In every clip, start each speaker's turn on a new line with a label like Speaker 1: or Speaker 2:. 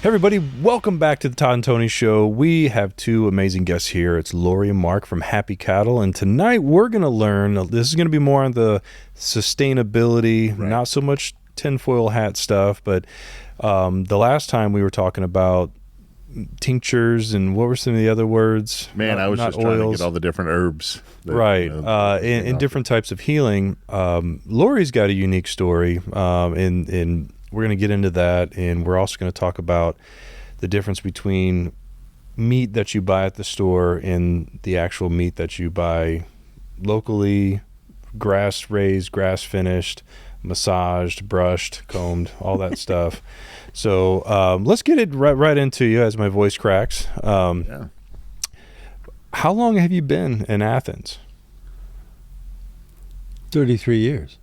Speaker 1: Hey everybody, welcome back to the Todd and Tony Show. We have two amazing guests here. It's Lori and Mark from Happy Cattle, and tonight we're going to learn, this is going to be more on the sustainability, not so much tinfoil hat stuff, but the last time we were talking about tinctures and what were some of the other words?
Speaker 2: Man, I was just trying to get all the different herbs.
Speaker 1: And different types of healing. Lori's got a unique story, and we're going to get into that, and we're also going to talk about the difference between meat that you buy at the store and the actual meat that you buy locally, grass-raised, grass-finished, massaged, brushed, combed, all that stuff. So let's get it right into you as my voice cracks. How long have you been in Athens?
Speaker 3: 33 years.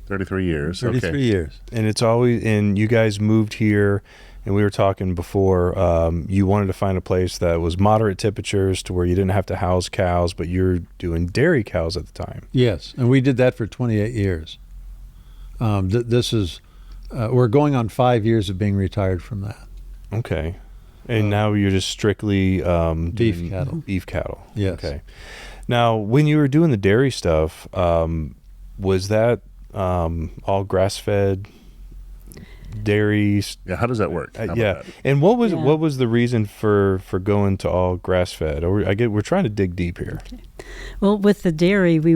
Speaker 2: 33 years.
Speaker 3: 33 years.
Speaker 1: And it's always, and you guys moved here, and we were talking before, you wanted to find a place that was moderate temperatures to where you didn't have to house cows, but you're doing dairy cows at the time.
Speaker 3: Yes, and we did that for 28 years. This is, we're going on 5 years of being retired from that.
Speaker 1: Okay. And now you're just strictly
Speaker 3: beef cattle.
Speaker 1: Beef cattle.
Speaker 3: Yes.
Speaker 1: Okay. Now, when you were doing the dairy stuff, was that all grass-fed dairy?
Speaker 2: Yeah, how does that work?
Speaker 1: Yeah. And what was the reason for going to all grass-fed? We're trying to dig deep here.
Speaker 4: Okay. Well, with the dairy, we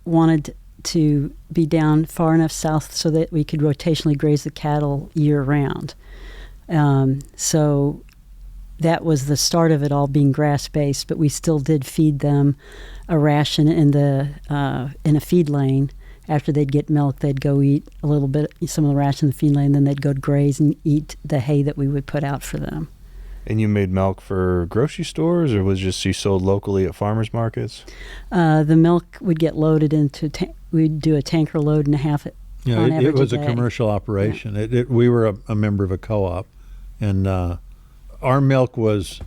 Speaker 4: wanted to be down far enough south so that we could rotationally graze the cattle year-round. So that was the start of it all being grass-based, but we still did feed them a ration in a feed lane. After they'd get milk, they'd go eat a little bit, some of the ration in the feed lane, then they'd go to graze and eat the hay that we would put out for them.
Speaker 1: And you made milk for grocery stores, or was it just you sold locally at farmers markets?
Speaker 4: The milk would get loaded into, we'd do a tanker load and a half on average
Speaker 3: it was
Speaker 4: a
Speaker 3: a
Speaker 4: day.
Speaker 3: commercial operation. Yeah. We were a member of a co-op, and our milk was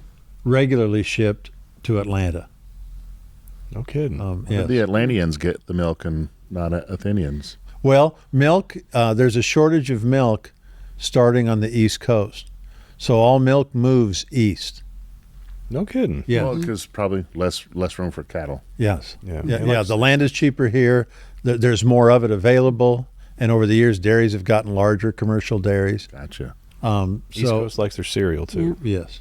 Speaker 3: regularly shipped to Atlanta.
Speaker 1: No kidding.
Speaker 3: Yes.
Speaker 2: The Atlanteans get the milk and not Athenians.
Speaker 3: Well, milk, there's a shortage of milk starting on the East Coast. So all milk moves east.
Speaker 1: No kidding.
Speaker 3: Yeah.
Speaker 2: Well, because probably less room for cattle.
Speaker 3: Yes.
Speaker 1: Yeah.
Speaker 3: The land is cheaper here. There's more of it available. And over the years, dairies have gotten larger, commercial dairies.
Speaker 2: Gotcha.
Speaker 1: East Coast likes their cereal, too.
Speaker 3: Yes.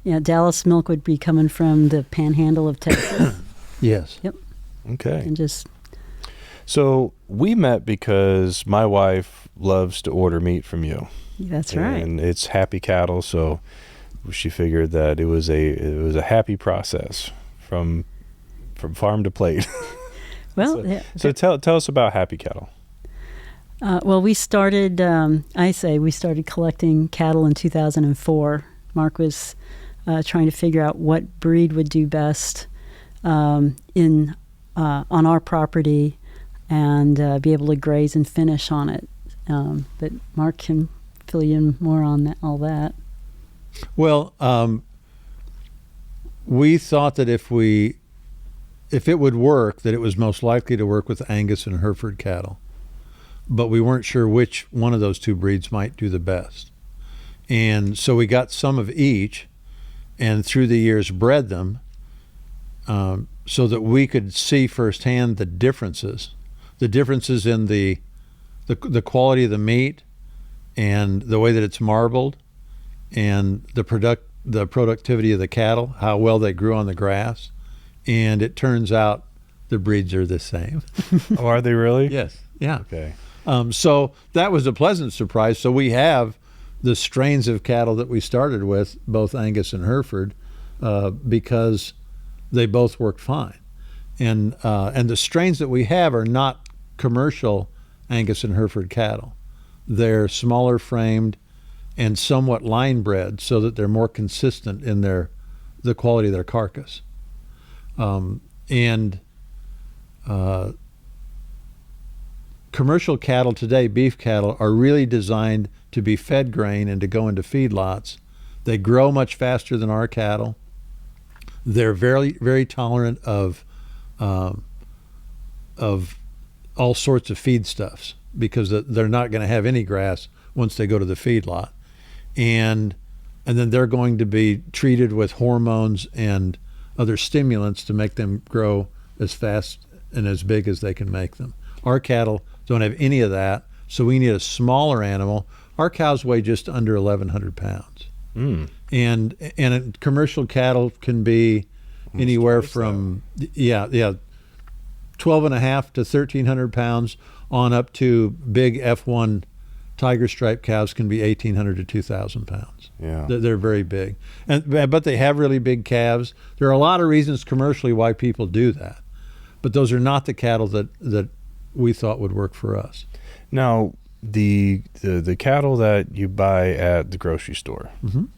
Speaker 4: Yeah, Dallas milk would be coming from the panhandle of Texas.
Speaker 3: Yes.
Speaker 4: Yep.
Speaker 1: Okay.
Speaker 4: And just...
Speaker 1: So we met because my wife loves to order meat from you.
Speaker 4: That's right.
Speaker 1: And it's Happy Cattle, so she figured that it was a happy process from farm to plate.
Speaker 4: Well,
Speaker 1: so tell us about Happy Cattle.
Speaker 4: Well, we started. We started collecting cattle in 2004. Mark was trying to figure out what breed would do best on our property and be able to graze and finish on it. But Mark can fill you in more on all that.
Speaker 3: Well, we thought that if it would work, that it was most likely to work with Angus and Hereford cattle. But we weren't sure which one of those two breeds might do the best. And so we got some of each, and through the years bred them so that we could see firsthand the differences in the quality of the meat and the way that it's marbled and the productivity of the cattle, how well they grew on the grass. And it turns out the breeds are the same.
Speaker 1: Oh, are they really?
Speaker 3: Yes. Yeah.
Speaker 1: Okay.
Speaker 3: So that was a pleasant surprise. So we have the strains of cattle that we started with, both Angus and Hereford, because they both worked fine. And the strains that we have are not commercial Angus and Hereford cattle. They're smaller framed and somewhat line bred so that they're more consistent in the quality of their carcass. Commercial cattle today, beef cattle, are really designed to be fed grain and to go into feedlots. They grow much faster than our cattle. They're very, very tolerant of all sorts of feedstuffs because they're not going to have any grass once they go to the feedlot. And and then they're going to be treated with hormones and other stimulants to make them grow as fast and as big as they can make them. Our cattle don't have any of that, so we need a smaller animal. Our cows weigh just under 1,100 pounds. And commercial cattle can be anywhere from 12 and a half to 1,300 pounds on up to big F1 tiger stripe cows can be 1,800 to 2,000 pounds.
Speaker 1: Yeah.
Speaker 3: They're very big, but they have really big calves. There are a lot of reasons commercially why people do that, but those are not the cattle that we thought would work for us.
Speaker 1: Now, the cattle that you buy at the grocery store,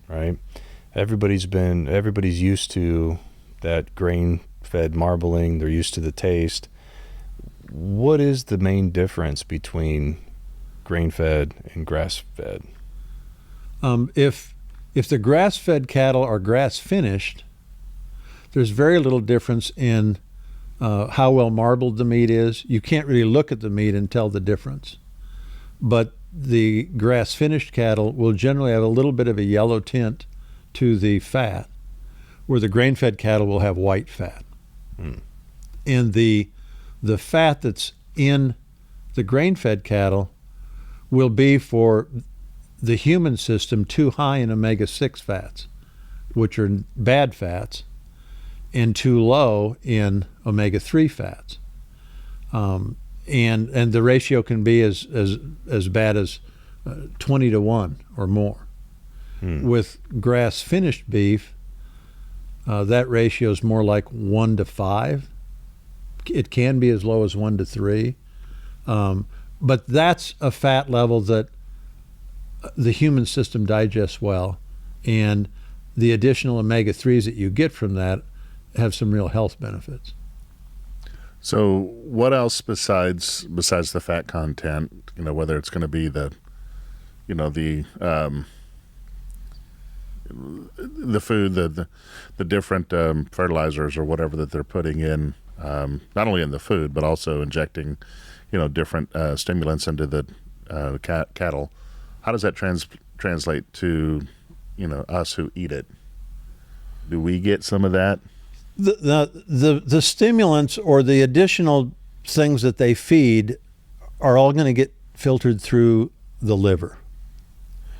Speaker 1: right? Everybody's used to that grain-fed marbling. They're used to the taste. What is the main difference between grain-fed and grass-fed?
Speaker 3: If the grass-fed cattle are grass-finished, there's very little difference in how well marbled the meat is. You can't really look at the meat and tell the difference. But the grass-finished cattle will generally have a little bit of a yellow tint to the fat, where the grain-fed cattle will have white fat. And the fat that's in the grain-fed cattle will be, for the human system, too high in omega-6 fats, which are bad fats, and too low in omega-3 fats. And the ratio can be as bad as 20 to 1 or more. With grass-finished beef, that ratio is more like 1 to 5. It can be as low as 1 to 3. But that's a fat level that the human system digests well, and the additional omega-3s that you get from that have some real health benefits.
Speaker 2: So what else besides the fat content, whether it's going to be the food, the different fertilizers or whatever that they're putting in, not only in the food, but also injecting, different stimulants into the cattle. How does that translate to, us who eat it? Do we get some of that?
Speaker 3: The stimulants or the additional things that they feed are all going to get filtered through the liver.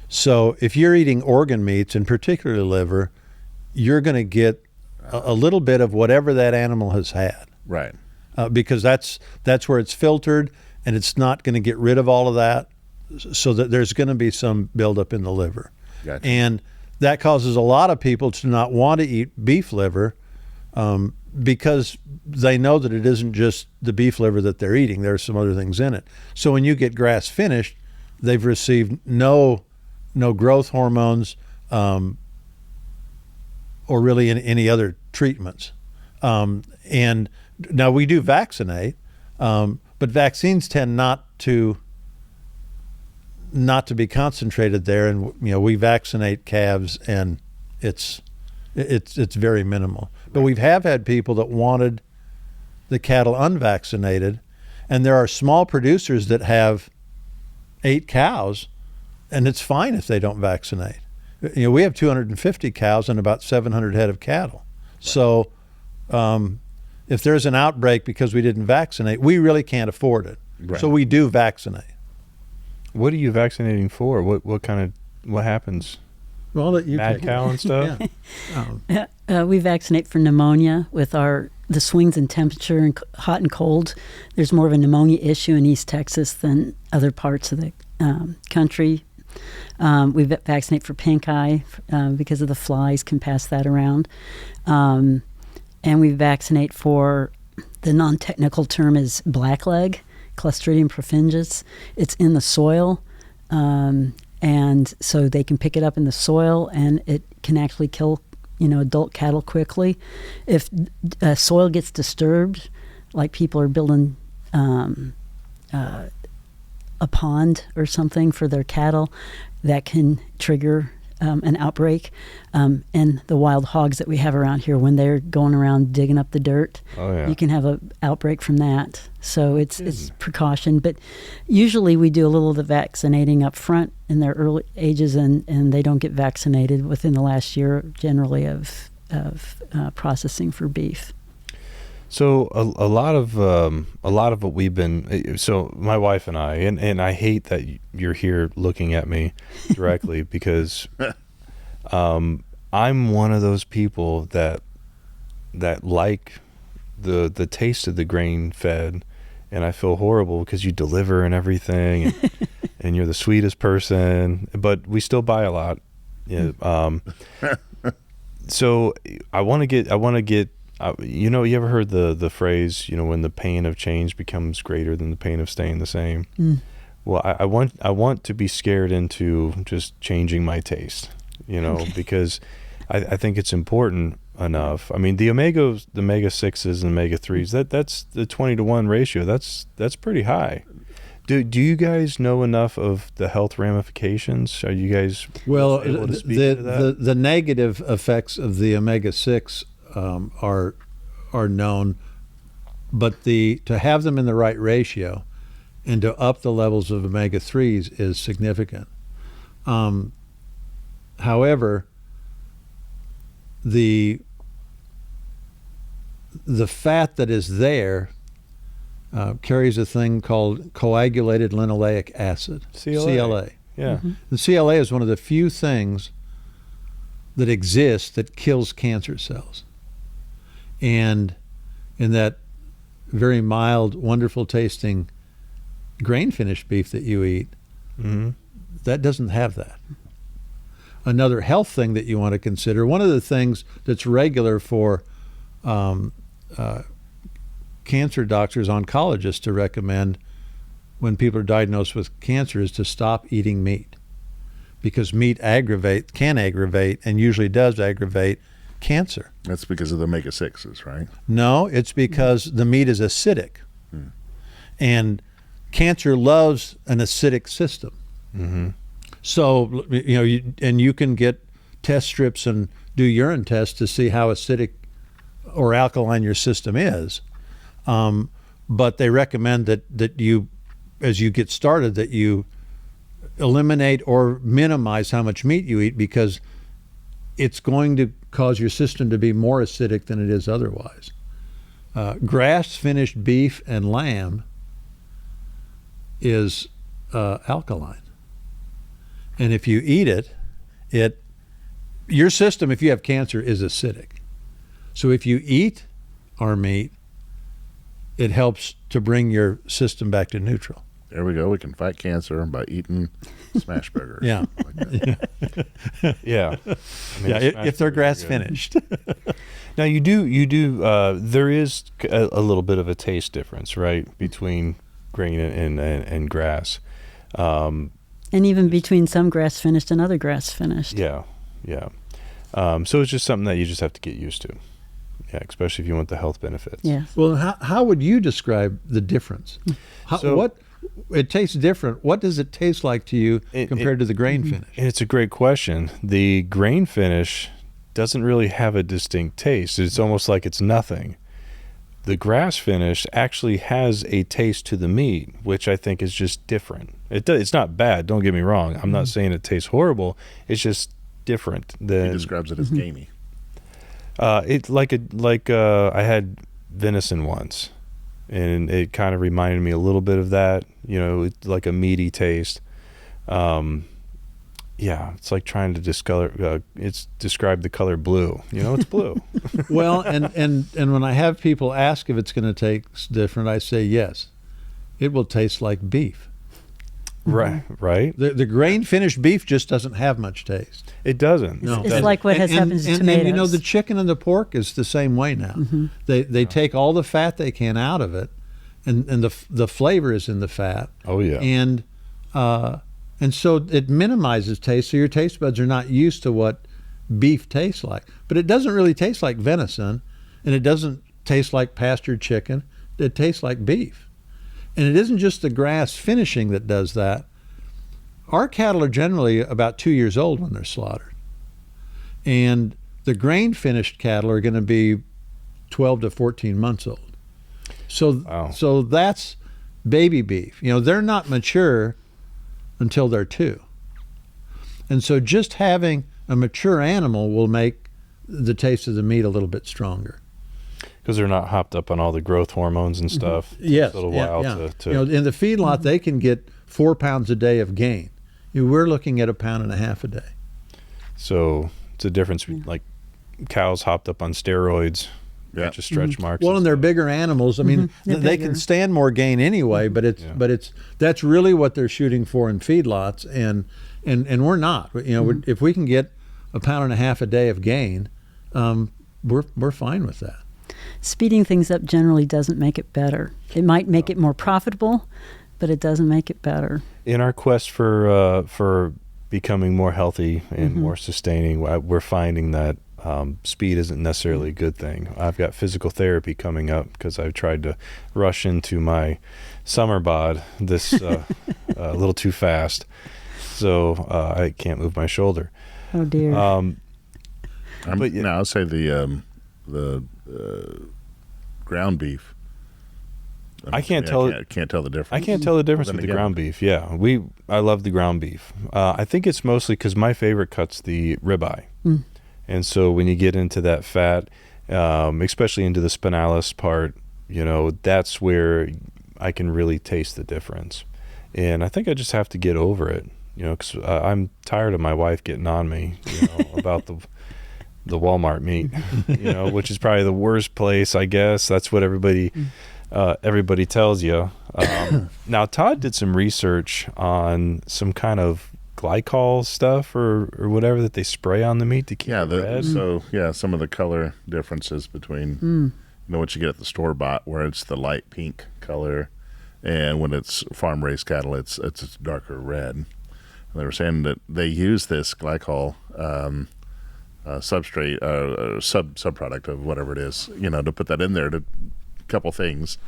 Speaker 3: So if you're eating organ meats, and particularly liver, you're going to get a little bit of whatever that animal has had.
Speaker 2: Right.
Speaker 3: Because that's where it's filtered, and it's not going to get rid of all of that, so that there's going to be some buildup in the liver.
Speaker 2: Gotcha.
Speaker 3: And that causes a lot of people to not want to eat beef liver, because they know that it isn't just the beef liver that they're eating. There's some other things in it. So when you get grass finished, they've received no growth hormones, or really any other treatments. And now we do vaccinate, but vaccines tend not to be concentrated there. And we vaccinate calves, and it's very minimal. But we have had people that wanted the cattle unvaccinated, and there are small producers that have 8 cows, and it's fine if they don't vaccinate. We have 250 cows and about 700 head of cattle. Right. So if there's an outbreak because we didn't vaccinate, we really can't afford it. Right. So we do vaccinate.
Speaker 1: What are you vaccinating for? What happens?
Speaker 3: Well, that you
Speaker 1: mad cow and stuff.
Speaker 3: Yeah.
Speaker 4: We vaccinate for pneumonia with the swings in temperature and hot and cold. There's more of a pneumonia issue in East Texas than other parts of the country. We vaccinate for pink eye because of the flies can pass that around. And we vaccinate for, the non-technical term is blackleg, Clostridium perfringens. It's in the soil. And so they can pick it up in the soil, and it can actually kill, adult cattle quickly. If soil gets disturbed, like people are building a pond or something for their cattle, that can trigger an outbreak, and the wild hogs that we have around here, when they're going around digging up the dirt,
Speaker 1: Oh, yeah.
Speaker 4: you can have an outbreak from that. So it's precaution. But usually we do a little of the vaccinating up front in their early ages, and they don't get vaccinated within the last year generally of processing for beef.
Speaker 1: So a lot of what we've been, so my wife and I hate that you're here looking at me directly because I'm one of those people that like the taste of the grain fed, and I feel horrible because you deliver and everything, and you're the sweetest person, but we still buy a lot. Yeah. So I want to get. You ever heard the phrase, when the pain of change becomes greater than the pain of staying the same? Well, I want to be scared into just changing my taste, because I think it's important enough. I mean, the omega 6s and omega 3s, that's the 20-to-1 ratio. That's pretty high. Do you guys know enough of the health ramifications? Are you guys able to speak to that?
Speaker 3: The negative effects of the omega 6 are known, but to have them in the right ratio and to up the levels of omega 3s is significant. However, the fat that is there carries a thing called coagulated linoleic acid, CLA.
Speaker 1: Yeah.
Speaker 3: The CLA is one of the few things that exists that kills cancer cells. And in that very mild, wonderful tasting grain finished beef that you eat, that doesn't have that. Another health thing that you want to consider, one of the things that's regular for cancer doctors, oncologists to recommend when people are diagnosed with cancer is to stop eating meat, because meat can aggravate and usually does aggravate cancer.
Speaker 2: That's because of the omega 6s, right?
Speaker 3: No, it's because the meat is acidic. And cancer loves an acidic system. So, you can get test strips and do urine tests to see how acidic or alkaline your system is. But they recommend that you, as you get started, that you eliminate or minimize how much meat you eat, because it's going to cause your system to be more acidic than it is otherwise. Grass-finished beef and lamb is alkaline. And if you eat your system, if you have cancer, is acidic. So if you eat our meat, it helps to bring your system back to neutral.
Speaker 2: There we go. We can fight cancer by eating smash burgers.
Speaker 3: Yeah.
Speaker 1: Yeah.
Speaker 3: If they're grass finished.
Speaker 1: Now you do. There is a little bit of a taste difference, right, between grain and grass,
Speaker 4: and even between some grass finished and other grass finished.
Speaker 1: Yeah. So it's just something that you just have to get used to. Yeah, especially if you want the health benefits.
Speaker 4: Yeah.
Speaker 3: Well, how would you describe the difference? What it tastes different. What does it taste like to you compared to the grain finish?
Speaker 1: It's a great question. The grain finish doesn't really have a distinct taste. It's almost like it's nothing. The grass finish actually has a taste to the meat, which I think is just different. It's not bad, don't get me wrong. I'm not saying it tastes horrible. It's just different.
Speaker 2: He describes it as gamey.
Speaker 1: I had venison once, and it kind of reminded me a little bit of that. It's like a meaty taste. It's like trying to describe the color blue. It's blue.
Speaker 3: Well, and when I have people ask if it's going to taste different, I say yes, it will taste like beef.
Speaker 1: Right.
Speaker 3: The grain finished beef just doesn't have much taste.
Speaker 1: It doesn't.
Speaker 4: No. It's like what has happened to tomatoes.
Speaker 3: And the chicken and the pork is the same way now. They take all the fat they can out of it, and the flavor is in the fat.
Speaker 1: Oh yeah.
Speaker 3: And so it minimizes taste. So your taste buds are not used to what beef tastes like. But it doesn't really taste like venison, and it doesn't taste like pastured chicken. It tastes like beef. And it isn't just the grass finishing that does that. Our cattle are generally about 2 years old when they're slaughtered. and the grain finished cattle are going to be 12 to 14 months old. So that's baby beef. They're not mature until they're 2. And so just having a mature animal will make the taste of the meat a little bit stronger.
Speaker 1: Because they're not hopped up on all the growth hormones and stuff.
Speaker 3: Yes.
Speaker 1: It's a little while to
Speaker 3: in the feedlot, they can get 4 pounds a day of gain. We're looking at 1.5 pounds a day.
Speaker 1: So it's a difference. Like cows hopped up on steroids, just stretch marks.
Speaker 3: Well, and they're bigger animals. I mean, they can stand more gain anyway. But that's really what they're shooting for in feedlots, and we're not. If we can get 1.5 pounds a day of gain, we're fine with that.
Speaker 4: Speeding things up generally doesn't make it better. It might make it more profitable, but it doesn't make it better.
Speaker 1: In our quest for becoming more healthy and more sustaining, we're finding that speed isn't necessarily a good thing. I've got physical therapy coming up because I've tried to rush into my summer bod this a little too fast, so I can't move my shoulder.
Speaker 4: Oh dear.
Speaker 2: I'll say the ground beef.
Speaker 1: I can't tell the difference. I can't tell the difference with the ground beef. Yeah, I love the ground beef. I think it's mostly because my favorite cut's the ribeye, and so when you get into that fat, especially into the spinalis part, that's where I can really taste the difference. And I think I just have to get over it, because I'm tired of my wife getting on me, about the Walmart meat, which is probably the worst place, I guess. That's what everybody tells you. Now, Todd did some research on some kind of glycol stuff or whatever that they spray on the meat to keep it red.
Speaker 2: Some of the color differences between what you get at the store-bought, where it's the light pink color, and when it's farm-raised cattle, it's darker red. And they were saying that they use this glycol substrate, subproduct of whatever it is, to put that in there to couple things.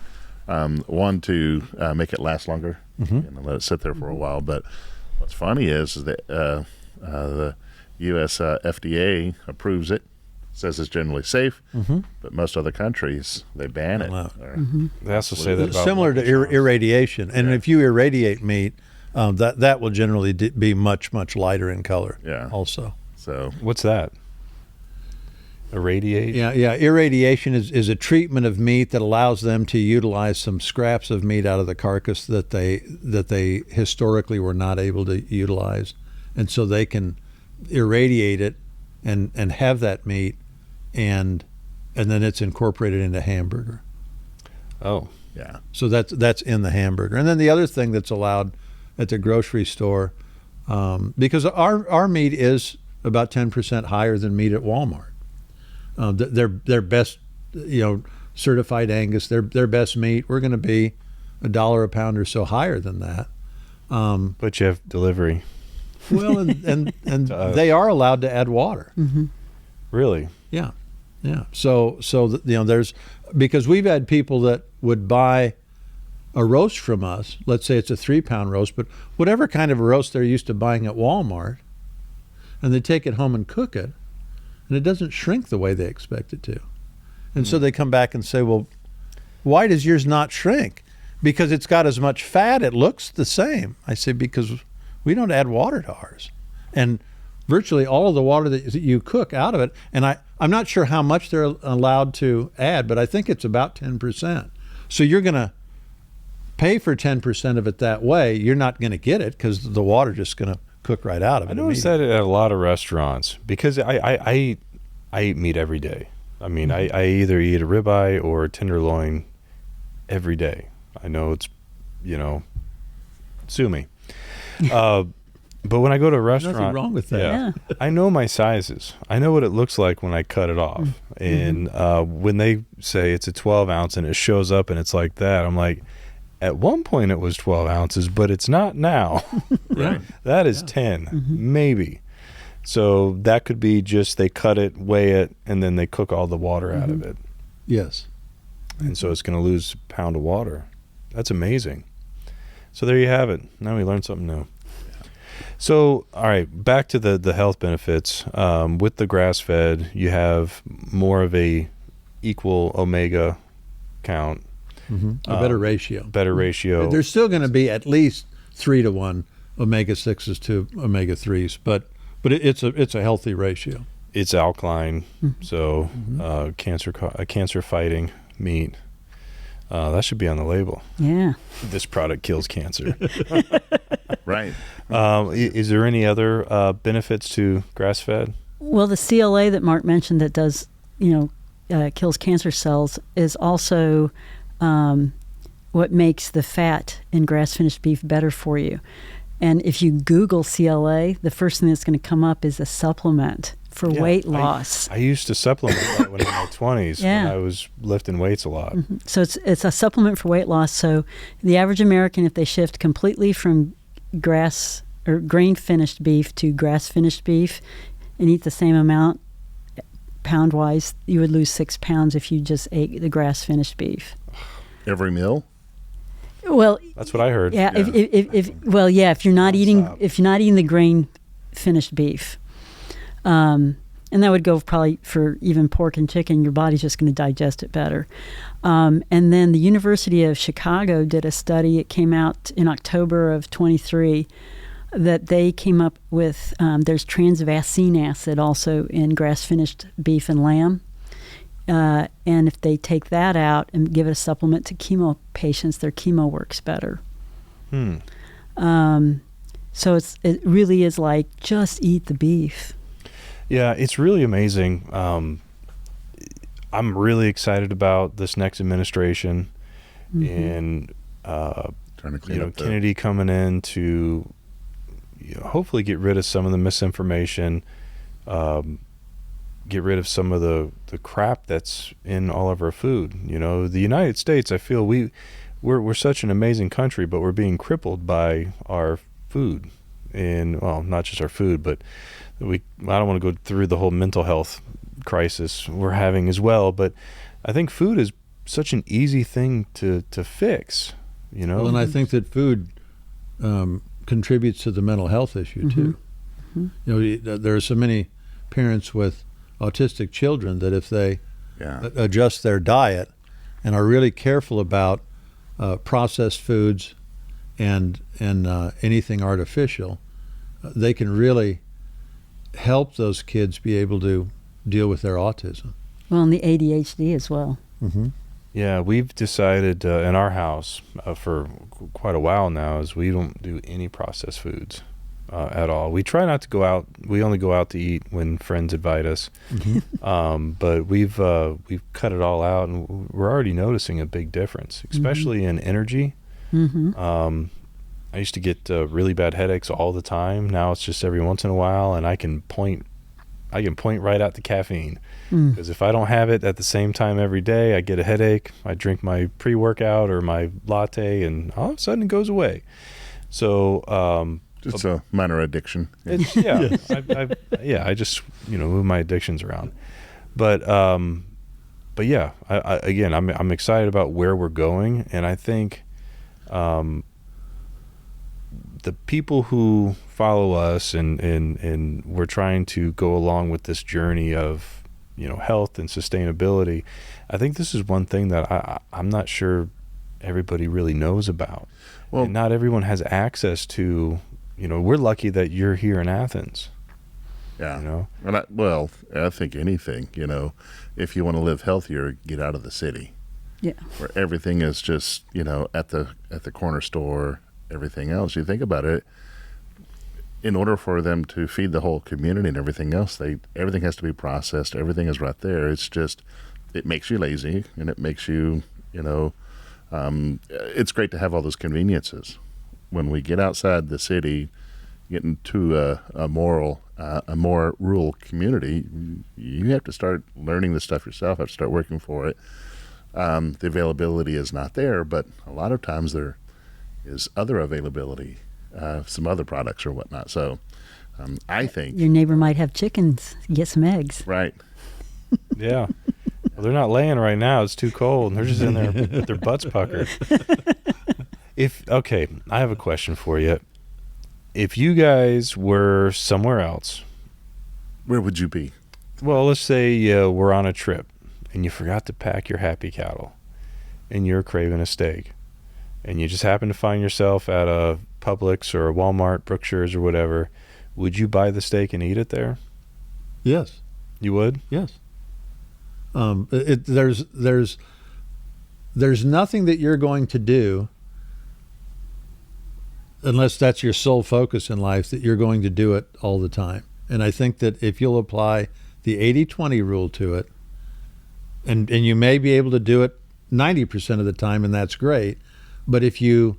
Speaker 2: One, to make it last longer, let it sit there for a while. But what's funny is that the U.S. FDA approves it, says it's generally safe, but most other countries, they ban it.
Speaker 1: They also say that about
Speaker 3: similar to irradiation. And if you irradiate meat, that will generally be much, much lighter in color.
Speaker 2: Yeah.
Speaker 3: Also.
Speaker 2: So
Speaker 1: what's that? Irradiate?
Speaker 3: Yeah. Irradiation is a treatment of meat that allows them to utilize some scraps of meat out of the carcass that they historically were not able to utilize, and so they can irradiate it and have that meat, and then it's incorporated into hamburger.
Speaker 1: Oh,
Speaker 2: yeah.
Speaker 3: So that's in the hamburger, and then the other thing that's allowed at the grocery store, because our meat is about 10% higher than meat at Walmart. Their best, certified Angus, their best meat, we're going to be $1 a pound or so higher than that.
Speaker 1: But you have delivery.
Speaker 3: Well, and they are allowed to add water.
Speaker 1: Really?
Speaker 3: Yeah. So there's, because we've had people that would buy a roast from us. Let's say it's a 3-pound roast, but whatever kind of a roast they're used to buying at Walmart, and they take it home and cook it, and it doesn't shrink the way they expect it to. And so they come back and say, well, why does yours not shrink? Because it's got as much fat, it looks the same. I say, because we don't add water to ours. And virtually all of the water that you cook out of it, and I'm not sure how much they're allowed to add, but I think it's about 10%. So you're going to pay for 10% of it that way. You're not going to get it because the water's just going to cook right out of it.
Speaker 1: I noticed that at a lot of restaurants, because I eat meat every day. I mean, I either eat a ribeye or a tenderloin every day. I know it's, sue me. But when I go to a restaurant,
Speaker 3: nothing wrong with that.
Speaker 4: Yeah.
Speaker 1: I know my sizes. I know what it looks like when I cut it off. And when they say it's a 12 ounce and it shows up and it's like that, I'm like, at one point it was 12 ounces, but it's not now.
Speaker 3: Right.
Speaker 1: That is 10, maybe. So that could be just they cut it, weigh it, and then they cook all the water out of it.
Speaker 3: Yes.
Speaker 1: And so it's going to lose a pound of water. That's amazing. So there you have it. Now we learned something new. So, all right, back to the health benefits. With the grass-fed, you have more of a equal omega count.
Speaker 3: A better ratio.
Speaker 1: Better ratio.
Speaker 3: There's still going to be at least 3-to-1 omega-6s to omega-3s, but it's a healthy ratio.
Speaker 1: It's alkaline, so cancer fighting meat. That should be on the label.
Speaker 4: Yeah.
Speaker 1: This product kills cancer.
Speaker 2: Right.
Speaker 1: Is there any other benefits to grass-fed?
Speaker 4: Well, the CLA that Mark mentioned that does, kills cancer cells is also what makes the fat in grass-finished beef better for you. And if you Google CLA, the first thing that's going to come up is a supplement for weight loss.
Speaker 1: I used to supplement that when in my 20s when I was lifting weights a lot.
Speaker 4: So it's a supplement for weight loss. So the average American, if they shift completely from grass or grain-finished beef to grass-finished beef and eat the same amount pound-wise, you would lose 6 pounds if you just ate the grass-finished beef.
Speaker 2: Every meal?
Speaker 4: Well,
Speaker 1: that's what I heard.
Speaker 4: Yeah. If you're not eating the grain-finished beef, and that would go probably for even pork and chicken. Your body's just going to digest it better. And then the University of Chicago did a study. It came out in October of 23 that they came up with. There's transvaccine acid also in grass-finished beef and lamb. And if they take that out and give it a supplement to chemo patients, their chemo works better. So it really is like just eat the beef.
Speaker 1: Yeah, it's really amazing. I'm really excited about this next administration and Kennedy coming in to hopefully get rid of some of the misinformation, get rid of some of the crap that's in all of our food. The United States, I feel we're such an amazing country, but we're being crippled by our food. And not just our food, but I don't want to go through the whole mental health crisis we're having as well, but I think food is such an easy thing to fix,
Speaker 3: Well, and I think that food contributes to the mental health issue too. There are so many parents with autistic children that if they adjust their diet and are really careful about processed foods and anything artificial, they can really help those kids be able to deal with their autism.
Speaker 4: Well, and the ADHD as well.
Speaker 1: Yeah, we've decided in our house for quite a while now is we don't do any processed foods at all. We try not to go out. We only go out to eat when friends invite us. But we've cut it all out, and we're already noticing a big difference, especially in energy. I used to get really bad headaches all the time. Now it's just every once in a while, and I can point right at the caffeine. Because if I don't have it at the same time every day, I get a headache. I drink my pre-workout or my latte, and all of a sudden it goes away. So
Speaker 2: just a minor addiction.
Speaker 1: It's, I just move my addictions around. But yeah, I'm excited about where we're going, and I think the people who follow us and we're trying to go along with this journey of health and sustainability, I think this is one thing that I'm not sure everybody really knows about. Well, and not everyone has access to. We're lucky that you're here in Athens.
Speaker 2: Yeah. And I think anything. If you want to live healthier, get out of the city.
Speaker 4: Yeah.
Speaker 2: Where everything is just at the corner store. Everything else, you think about it, in order for them to feed the whole community and everything else, everything has to be processed. Everything is right there. It's just, it makes you lazy, and it makes you, it's great to have all those conveniences. When we get outside the city, get into a more rural community, you have to start learning the stuff yourself. Have to start working for it. The availability is not there, but a lot of times there is other availability, some other products or whatnot. So I think
Speaker 4: your neighbor might have chickens. Get some eggs.
Speaker 2: Right.
Speaker 1: Yeah. Well, they're not laying right now. It's too cold, and they're just in there with their butts puckered. I have a question for you. if you guys were somewhere else,
Speaker 2: Where would you be?
Speaker 1: well, let's say we're on a trip and you forgot to pack your happy cattle and you're craving a steak and you just happen to find yourself at a Publix or a Walmart, Brookshire's or whatever, would you buy the steak and eat it there?
Speaker 3: Yes.
Speaker 1: You would?
Speaker 3: Yes. There's nothing that you're going to do, unless that's your sole focus in life, that you're going to do it all the time. And I think that if you'll apply the 80-20 rule to it, and you may be able to do it 90% of the time, and that's great. But if you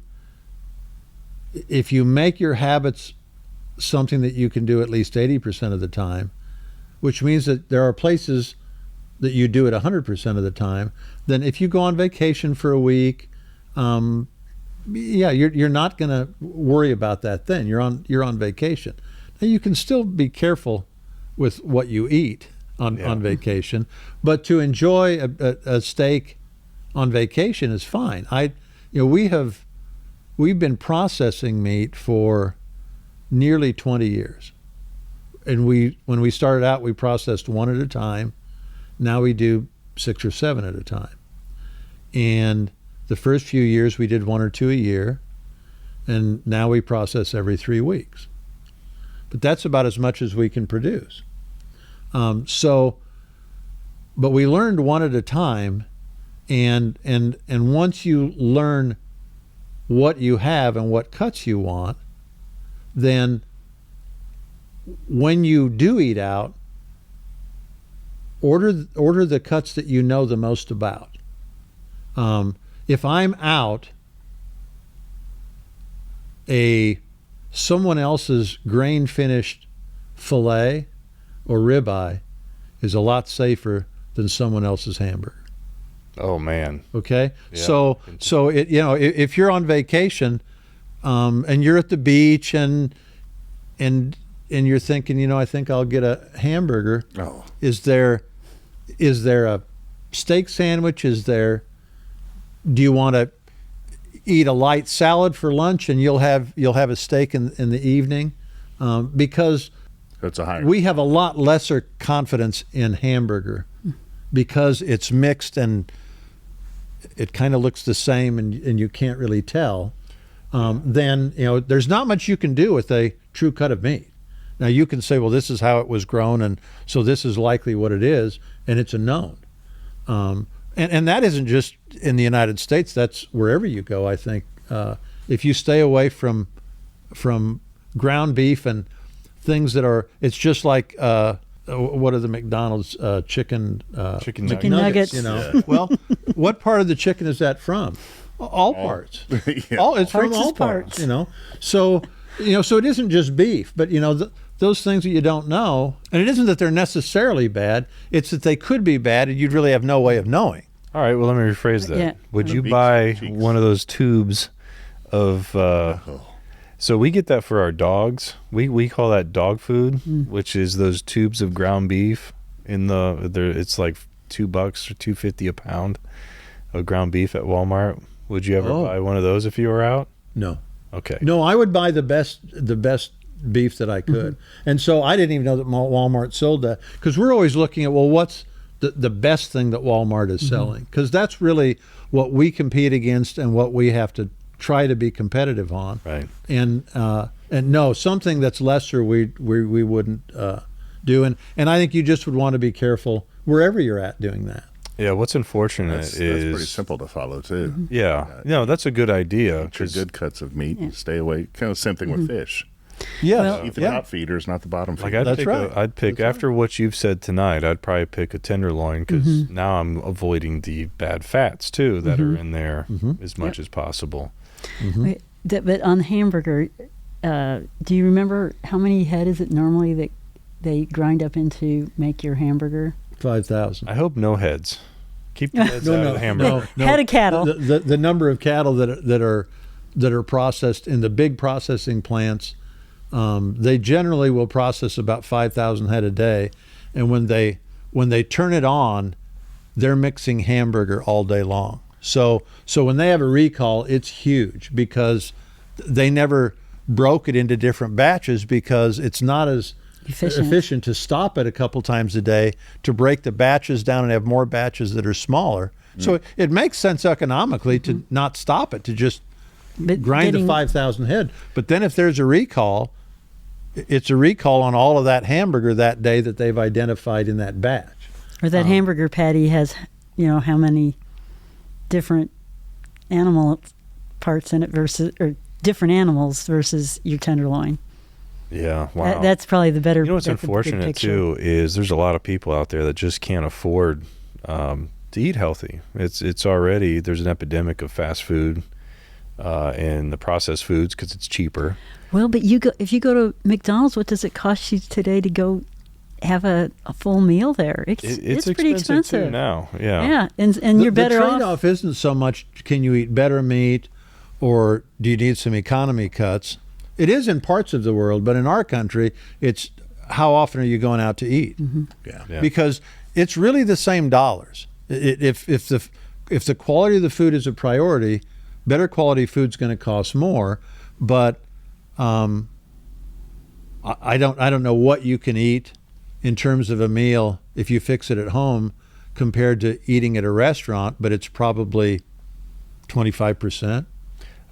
Speaker 3: make your habits something that you can do at least 80% of the time, which means that there are places that you do it 100% of the time, then if you go on vacation for a week, you're not going to worry about that then. You're on vacation. Now you can still be careful with what you eat on vacation, but to enjoy a steak on vacation is fine. We've been processing meat for nearly 20 years. And when we started out, we processed one at a time. Now we do 6 or 7 at a time. And the first few years we did 1 or 2 a year, and now we process every 3 weeks. But that's about as much as we can produce. But we learned one at a time, and once you learn what you have and what cuts you want, then when you do eat out, order the cuts that you know the most about. If I'm out, someone else's grain finished fillet or ribeye is a lot safer than someone else's hamburger.
Speaker 1: Oh man.
Speaker 3: Okay.
Speaker 1: Yeah.
Speaker 3: So if you're on vacation, and you're at the beach and you're thinking, I think I'll get a hamburger.
Speaker 2: Oh.
Speaker 3: Is there a steak sandwich? Do you want to eat a light salad for lunch and you'll have a steak in the evening? Because
Speaker 2: It's a higher.
Speaker 3: we have a lot lesser confidence in hamburger because it's mixed and it kind of looks the same and you can't really tell. Then there's not much you can do with a true cut of meat. Now you can say, well, this is how it was grown, and so this is likely what it is, and it's a known. And that isn't just in the United States. That's wherever you go. I think if you stay away from ground beef and things that are, it's just like what are the McDonald's chicken
Speaker 1: Chicken
Speaker 4: nuggets.
Speaker 3: Well, what part of the chicken is that from? All parts.
Speaker 2: Yeah.
Speaker 3: It's from
Speaker 4: Parts
Speaker 3: all
Speaker 4: is parts.
Speaker 3: So it isn't just beef, but those things that you don't know, and it isn't that they're necessarily bad, it's that they could be bad and you'd really have no way of knowing.
Speaker 1: All right, well, let me rephrase that.
Speaker 4: Yeah.
Speaker 1: Would you
Speaker 2: Beaks
Speaker 1: buy
Speaker 2: and cheeks.
Speaker 1: one of those tubes of so we get that for our dogs. We call that dog food, which is those tubes of ground beef it's like $2 or $2.50 a pound of ground beef at Walmart. Would you ever buy one of those if you were out?
Speaker 3: No.
Speaker 1: Okay.
Speaker 3: No, I would buy the best beef that I could. And so I didn't even know that Walmart sold that, because we're always looking at, well, what's the best thing that Walmart is selling? Because that's really what we compete against and what we have to try to be competitive on.
Speaker 1: Right.
Speaker 3: And no, something that's lesser we wouldn't do. And I think you just would want to be careful wherever you're at doing that.
Speaker 1: Yeah, what's unfortunate
Speaker 2: That's
Speaker 1: is
Speaker 2: pretty simple to follow too.
Speaker 1: Yeah. No, that's a good idea.
Speaker 2: Eat your
Speaker 1: 'cause
Speaker 2: good cuts of meat. Stay away. Kind of same thing with fish.
Speaker 3: Yes.
Speaker 4: Well-
Speaker 2: Eat the top feeders, not the bottom
Speaker 1: Like
Speaker 2: feeders.
Speaker 3: That's right.
Speaker 1: I'd pick
Speaker 3: That's
Speaker 1: after what you've said tonight. I'd probably pick a tenderloin because now I'm avoiding the bad fats too that are in there as much as possible.
Speaker 4: Wait, but on hamburger, do you remember how many head is it normally that they grind up into make your hamburger?
Speaker 3: 5,000.
Speaker 1: I hope no heads. Keep the heads out of the hamburger.
Speaker 4: Head of cattle.
Speaker 3: The number of cattle that are processed in the big processing plants, they generally will process about 5,000 head a day, and when they turn it on, they're mixing hamburger all day long. So when they have a recall, it's huge because they never broke it into different batches because it's not as
Speaker 4: Efficient.
Speaker 3: to stop it a couple times a day, to break the batches down and have more batches that are smaller. So it makes sense economically to not stop it, to just
Speaker 4: But
Speaker 3: grind to 5,000 head. But then if there's a recall, it's a recall on all of that hamburger that day that they've identified in that batch.
Speaker 4: Or that hamburger patty has, how many different animal parts in it or different animals versus your tenderloin.
Speaker 1: Yeah, wow.
Speaker 4: That's probably the better.
Speaker 1: You know what's
Speaker 4: that's a good
Speaker 1: unfortunate
Speaker 4: picture.
Speaker 1: too is there's a lot of people out there that just can't afford to eat healthy. It's already, there's an epidemic of fast food and the processed foods because it's cheaper.
Speaker 4: Well, but if you go to McDonald's, what does it cost you today to go have a full meal there? It's pretty expensive
Speaker 1: too now. Yeah.
Speaker 4: Yeah, and you're better
Speaker 3: the
Speaker 4: off.
Speaker 3: trade-off isn't so much can you eat better meat or do you need some economy cuts. It is in parts of the world, but in our country, it's how often are you going out to eat?
Speaker 1: Yeah.
Speaker 3: Because it's really the same dollars. If the quality of the food is a priority, better quality food's going to cost more. But I don't know what you can eat in terms of a meal if you fix it at home compared to eating at a restaurant, but it's probably 25%.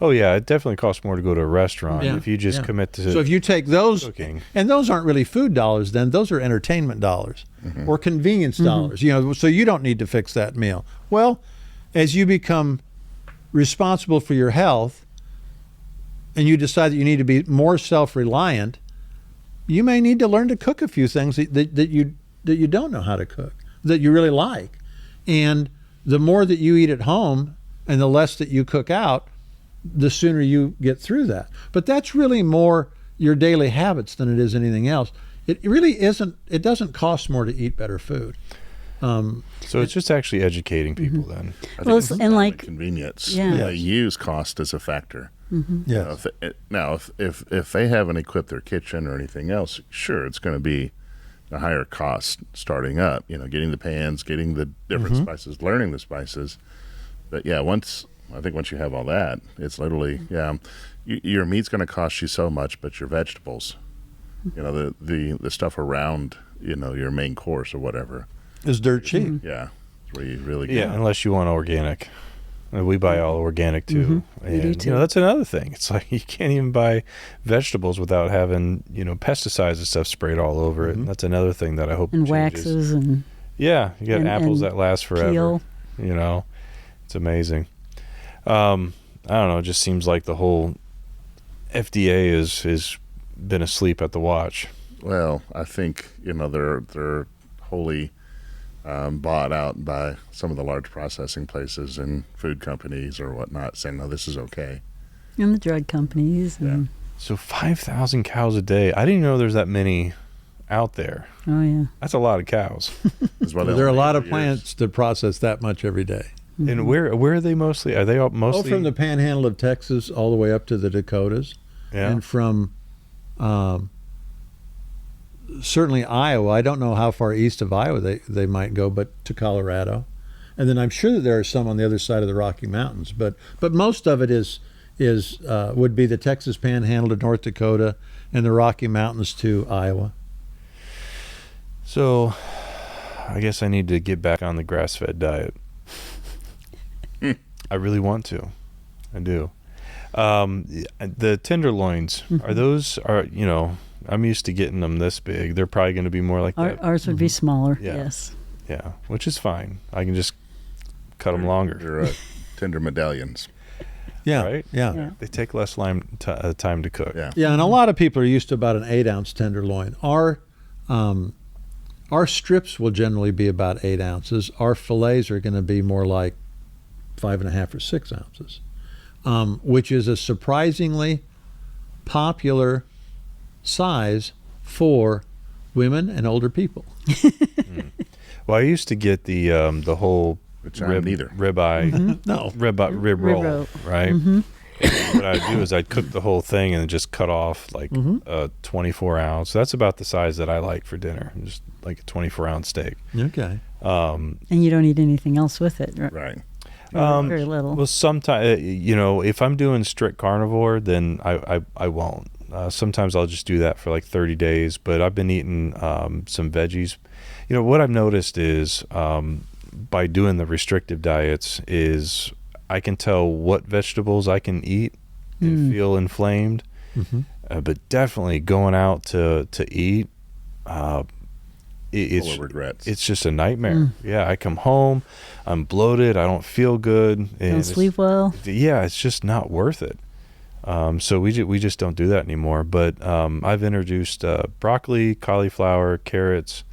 Speaker 1: Oh yeah, it definitely costs more to go to a restaurant
Speaker 3: Yeah,
Speaker 1: if you just
Speaker 3: yeah.
Speaker 1: commit to
Speaker 3: So if you take those,
Speaker 1: cooking.
Speaker 3: and those aren't really food dollars then, those are entertainment dollars or convenience dollars, so you don't need to fix that meal. Well, as you become responsible for your health and you decide that you need to be more self-reliant, you may need to learn to cook a few things that you don't know how to cook, that you really like. And the more that you eat at home and the less that you cook out, the sooner you get through that. But that's really more your daily habits than it is anything else. It really isn't. It doesn't cost more to eat better food.
Speaker 1: So it's just actually educating people then.
Speaker 2: I
Speaker 4: Well,
Speaker 2: think
Speaker 4: and
Speaker 2: the
Speaker 4: like-
Speaker 2: convenience,
Speaker 4: Yeah.
Speaker 2: they use cost as a factor.
Speaker 3: Yeah.
Speaker 2: If they haven't equipped their kitchen or anything else, sure, it's going to be a higher cost starting up. Getting the pans, getting the different spices, learning the spices. But yeah, once you have all that, it's literally your meat's going to cost you so much, but your vegetables, the stuff around your main course or whatever,
Speaker 3: Is dirt cheap.
Speaker 2: yeah, it's where you really get.
Speaker 1: Yeah, unless you want organic. We buy all organic too.
Speaker 4: We do
Speaker 1: And
Speaker 4: too.
Speaker 1: that's another thing. It's like you can't even buy vegetables without having, pesticides and stuff sprayed all over it. And that's another thing that I hope
Speaker 4: and
Speaker 1: changes.
Speaker 4: waxes and
Speaker 1: Yeah, you got
Speaker 4: and-
Speaker 1: apples
Speaker 4: and
Speaker 1: that last forever.
Speaker 4: peel.
Speaker 1: It's amazing. I don't know, it just seems like the whole FDA is been asleep at the watch.
Speaker 2: Well, I think they're wholly bought out by some of the large processing places and food companies or whatnot, saying, "No, this is okay."
Speaker 4: and the drug companies. And,
Speaker 1: So 5,000 cows a day. I didn't even know there's that many out there.
Speaker 4: Oh yeah.
Speaker 1: That's a lot of cows.
Speaker 2: Is what
Speaker 3: There are a lot of
Speaker 2: years.
Speaker 3: plants that process that much every day.
Speaker 1: And where are they mostly? Are they all mostly
Speaker 3: From the panhandle of Texas all the way up to the Dakotas,
Speaker 1: Yeah.
Speaker 3: and from certainly Iowa. I don't know how far east of Iowa they might go, but to Colorado. And then I'm sure that there are some on the other side of the Rocky Mountains. But most of it would be the Texas Panhandle to North Dakota and the Rocky Mountains to Iowa.
Speaker 1: So I guess I need to get back on the grass-fed diet. I really want to. I do. The tenderloins, I'm used to getting them this big. They're probably going to be more like that.
Speaker 4: Ours would be smaller.
Speaker 1: Yeah.
Speaker 4: Yes.
Speaker 1: Yeah, which is fine. I can just cut them longer.
Speaker 2: They're tender medallions.
Speaker 3: Yeah,
Speaker 1: Right?
Speaker 3: yeah.
Speaker 1: They take less time to cook.
Speaker 2: Yeah.
Speaker 3: Yeah, and a lot of people are used to about an 8-ounce tenderloin. Our strips will generally be about 8 ounces. Our fillets are going to be more like 5.5 or 6 ounces, which is a surprisingly popular size for women and older people.
Speaker 1: Well, I used to get the whole
Speaker 2: Which I'm neither.
Speaker 1: ribeye,
Speaker 3: No,
Speaker 1: rib roll,
Speaker 4: roll.
Speaker 1: right? And what I'd do is I'd cook the whole thing and just cut off like a 24 ounce. That's about the size that I like for dinner, just like a 24-ounce steak.
Speaker 3: okay.
Speaker 4: And you don't eat anything else with it. Right?
Speaker 2: Right.
Speaker 4: Very little.
Speaker 1: Well, sometimes if I'm doing strict carnivore, then I won't. Sometimes I'll just do that for like 30 days. But I've been eating some veggies. What I've noticed is by doing the restrictive diets is I can tell what vegetables I can eat and feel inflamed. But definitely going out to eat, it's
Speaker 2: Full of regrets.
Speaker 1: It's just a nightmare. Yeah, I come home, I'm bloated, I don't feel good. And
Speaker 4: Don't sleep well.
Speaker 1: Yeah, it's just not worth it. So we just don't do that anymore. But I've introduced broccoli, cauliflower, carrots,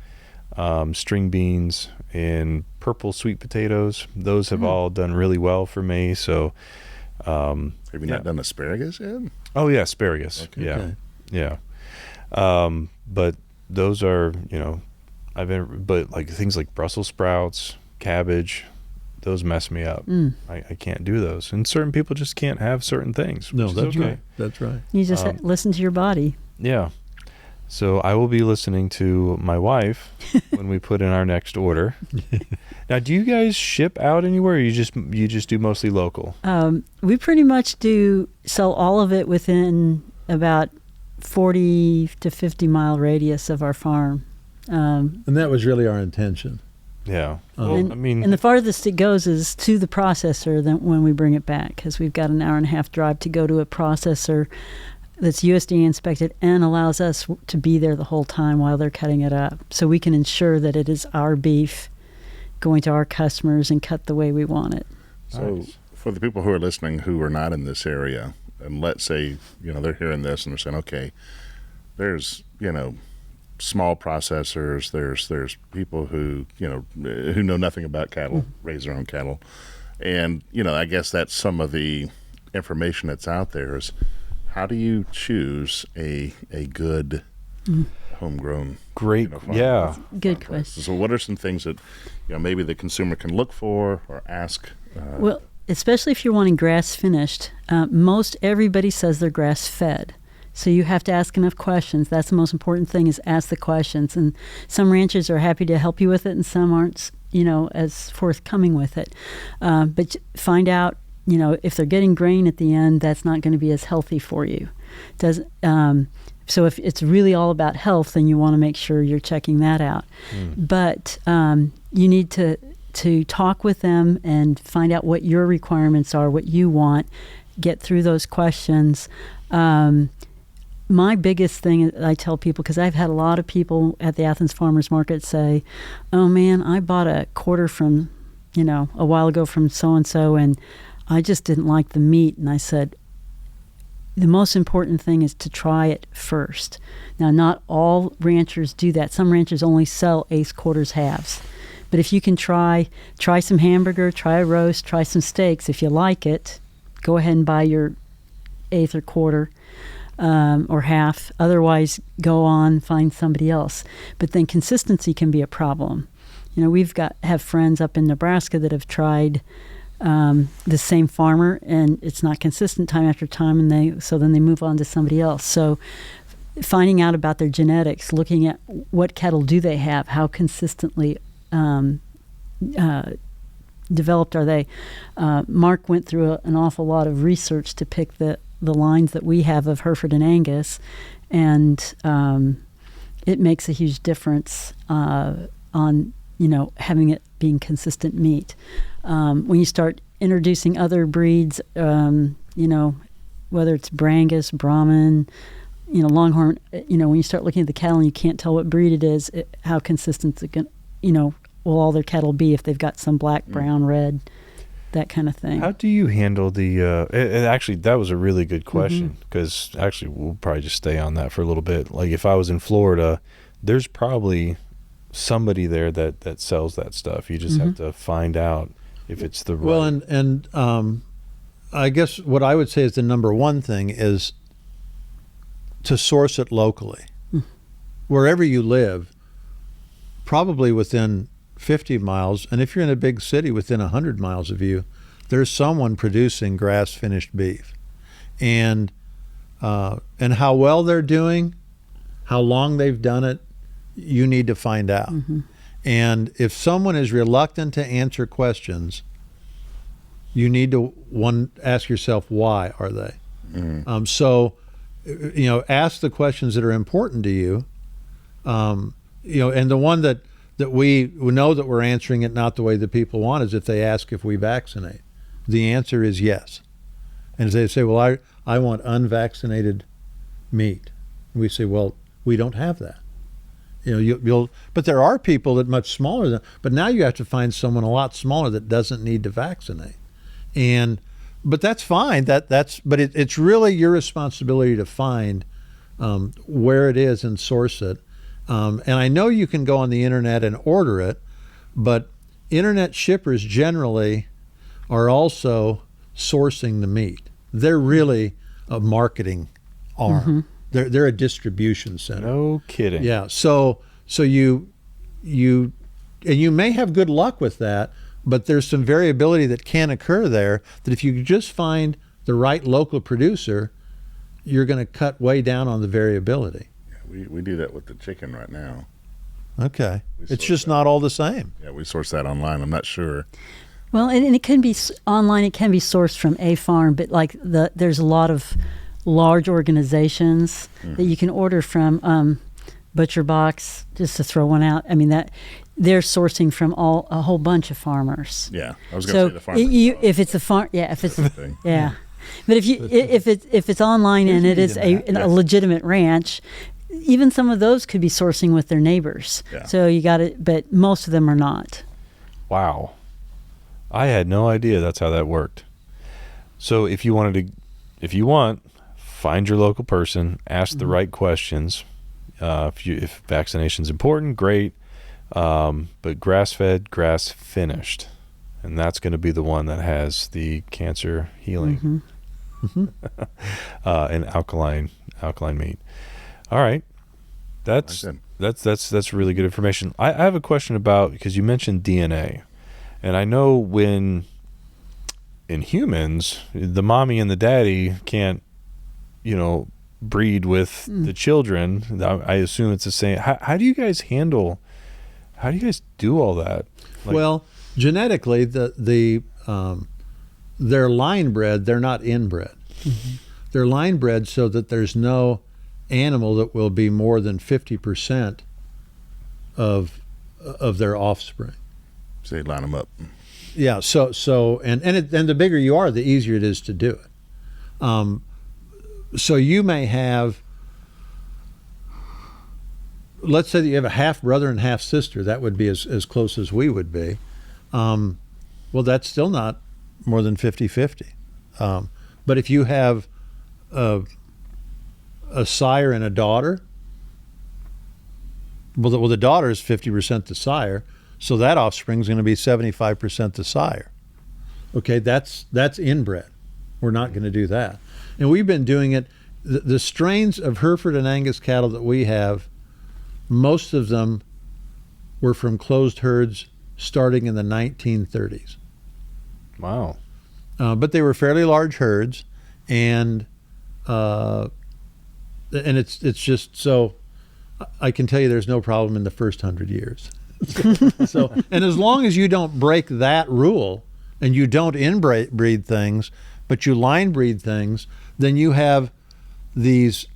Speaker 1: string beans, and purple sweet potatoes. Those have all done really well for me. So
Speaker 2: Have you not done asparagus yet?
Speaker 1: oh yeah, asparagus.
Speaker 2: Okay.
Speaker 1: Yeah. But those are, but like things like Brussels sprouts, cabbage, those mess me up. I can't do those. And certain people just can't have certain things.
Speaker 3: No,
Speaker 1: which is
Speaker 3: that's
Speaker 1: okay.
Speaker 3: right. That's right.
Speaker 4: You just listen to your body.
Speaker 1: Yeah. So I will be listening to my wife when we put in our next order. Now, do you guys ship out anywhere, or you just do mostly local?
Speaker 4: We pretty much do sell all of it within about 40 to 50 mile radius of our farm.
Speaker 3: And that was really our intention.
Speaker 1: Yeah.
Speaker 4: And,
Speaker 1: I mean,
Speaker 4: and the farthest it goes is to the processor than when we bring it back, because we've got an hour and a half drive to go to a processor that's USDA inspected and allows us to be there the whole time while they're cutting it up. So we can ensure that it is our beef going to our customers and cut the way we want it.
Speaker 2: So
Speaker 1: Nice.
Speaker 2: for the people who are listening who are not in this area, and let's say, they're hearing this and they're saying, okay, there's, small processors, there's people who, who know nothing about cattle, raise their own cattle. And, I guess that's some of the information that's out there is how do you choose a good homegrown
Speaker 1: great.
Speaker 2: farm-
Speaker 1: Yeah.
Speaker 4: Good
Speaker 2: farm
Speaker 4: question.
Speaker 2: prices? So what are some things that, maybe the consumer can look for or ask?
Speaker 4: Well, especially if you're wanting grass finished, most everybody says they're grass fed. So you have to ask enough questions. That's the most important thing, is ask the questions. And some ranchers are happy to help you with it, and some aren't, as forthcoming with it. But find out, if they're getting grain at the end, that's not going to be as healthy for you. So if it's really all about health, then you want to make sure you're checking that out. But you need to talk with them and find out what your requirements are, what you want, get through those questions. My biggest thing I tell people, because I've had a lot of people at the Athens Farmers Market say, oh man, I bought a quarter from, a while ago from so-and-so, and I just didn't like the meat. And I said, the most important thing is to try it first. Now, not all ranchers do that. Some ranchers only sell eighths, quarters, halves. But if you can try some hamburger, try a roast, try some steaks. If you like it, go ahead and buy your eighth or quarter or half. Otherwise, go on, find somebody else. But then consistency can be a problem. We've have friends up in Nebraska that have tried the same farmer, and it's not consistent time after time, and then they move on to somebody else. So finding out about their genetics, looking at what cattle do they have, how consistently developed are they. Mark went through an awful lot of research to pick the lines that we have of Hereford and Angus, and it makes a huge difference on having it being consistent meat. When you start introducing other breeds, whether it's Brangus, Brahman, Longhorn, when you start looking at the cattle and you can't tell what breed it is, how consistent will all their cattle be if they've got some black, brown, red, that kind of thing.
Speaker 1: How do you handle the actually, that was a really good question, because actually we'll probably just stay on that for a little bit. Like if I was in Florida, there's probably somebody there that sells that stuff. You just have to find out if it's the right.
Speaker 3: Well, and I guess what I would say is the number one thing is to source it locally. Wherever you live, probably within 50 miles, and if you're in a big city, within 100 miles of you, there's someone producing grass-finished beef. And how well they're doing, how long they've done it, you need to find out. And if someone is reluctant to answer questions, you need to ask yourself, why are they? So, ask the questions that are important to you. And the one that we know that we're answering it not the way that people want is if they ask if we vaccinate. The answer is yes. And if they say, well, I want unvaccinated meat, we say, well, we don't have that. But there are people that much smaller than. But now you have to find someone a lot smaller that doesn't need to vaccinate, but that's fine. But it's really your responsibility to find where it is and source it. And I know you can go on the internet and order it, but internet shippers generally are also sourcing the meat. They're really a marketing arm. They're a distribution center.
Speaker 1: No kidding.
Speaker 3: Yeah. So you may have good luck with that, but there's some variability that can occur there. That if you just find the right local producer, you're going to cut way down on the variability.
Speaker 2: Yeah, we do that with the chicken right now.
Speaker 3: Okay. It's just not all the same.
Speaker 2: Yeah, we source that online. I'm not sure.
Speaker 4: Well, and it can be online. It can be sourced from a farm, but there's a lot of large organizations that you can order from. Butcher Box, just to throw one out. I mean, that they're sourcing from a whole bunch of farmers.
Speaker 2: Yeah, I was going to say the farm.
Speaker 4: If it's a farm, if it's yeah. But if it's online and it is a legitimate ranch, even some of those could be sourcing with their neighbors.
Speaker 2: Yeah.
Speaker 4: So you got it, but most of them are not.
Speaker 1: Wow. I had no idea that's how that worked. So if you want, find your local person, ask the right questions. If vaccination's important, great. But grass-fed, grass-finished. And that's going to be the one that has the cancer healing and alkaline meat. All right. That's really good information. I have a question about, because you mentioned DNA. And I know when in humans, the mommy and the daddy can't, breed with the children. I assume it's the same. How do you guys do all that?
Speaker 3: Well, genetically, they're line bred. They're not inbred. They're line bred so that there's no animal that will be more than 50% of their offspring.
Speaker 2: So you line them up.
Speaker 3: Yeah. So and the bigger you are, the easier it is to do it. So you may have, let's say that you have a half brother and half sister. That would be as close as we would be. Well, that's still not more than 50-50. But if you have a sire and a daughter, well, the daughter is 50% the sire, so that offspring is going to be 75% the sire. Okay, that's inbred. We're not going to do that. And we've been doing it. The strains of Hereford and Angus cattle that we have, most of them were from closed herds starting in the 1930s.
Speaker 1: Wow.
Speaker 3: But they were fairly large herds, and it's just so I can tell you there's no problem in the first 100 years. So, and as long as you don't break that rule and you don't inbreed things, but you line breed things, then you have these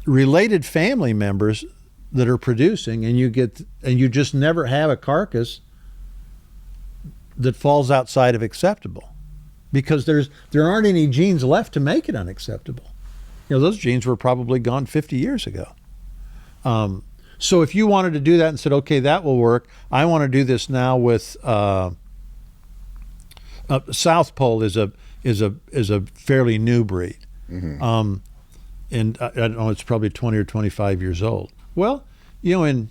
Speaker 3: related family members that are producing, and you just never have a carcass that falls outside of acceptable, because there aren't any genes left to make it unacceptable. Those genes were probably gone 50 years ago. So if you wanted to do that and said, okay, that will work, I want to do this now with South Pole is a fairly new breed. And I don't know, it's probably 20 or 25 years old. Well, in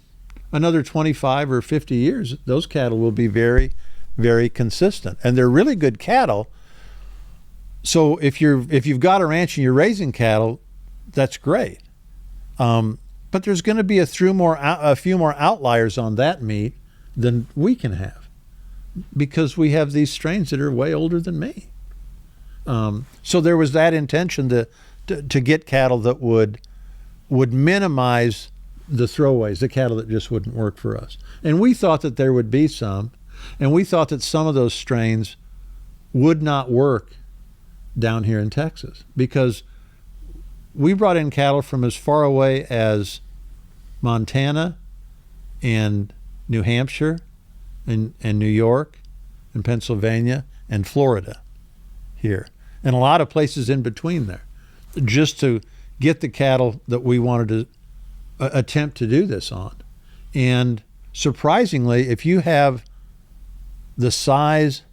Speaker 3: another 25 or 50 years, those cattle will be very, very consistent, and they're really good cattle. So if you've got a ranch and you're raising cattle, that's great. But there's going to be a few more outliers on that meat than we can have, because we have these strains that are way older than me. So there was that intention to get cattle that would minimize the throwaways, the cattle that just wouldn't work for us. And we thought that there would be some, and we thought that some of those strains would not work down here in Texas, because we brought in cattle from as far away as Montana and New Hampshire and New York and Pennsylvania and Florida here, and a lot of places in between there, just to get the cattle that we wanted to attempt to do this on. And surprisingly, if you have the size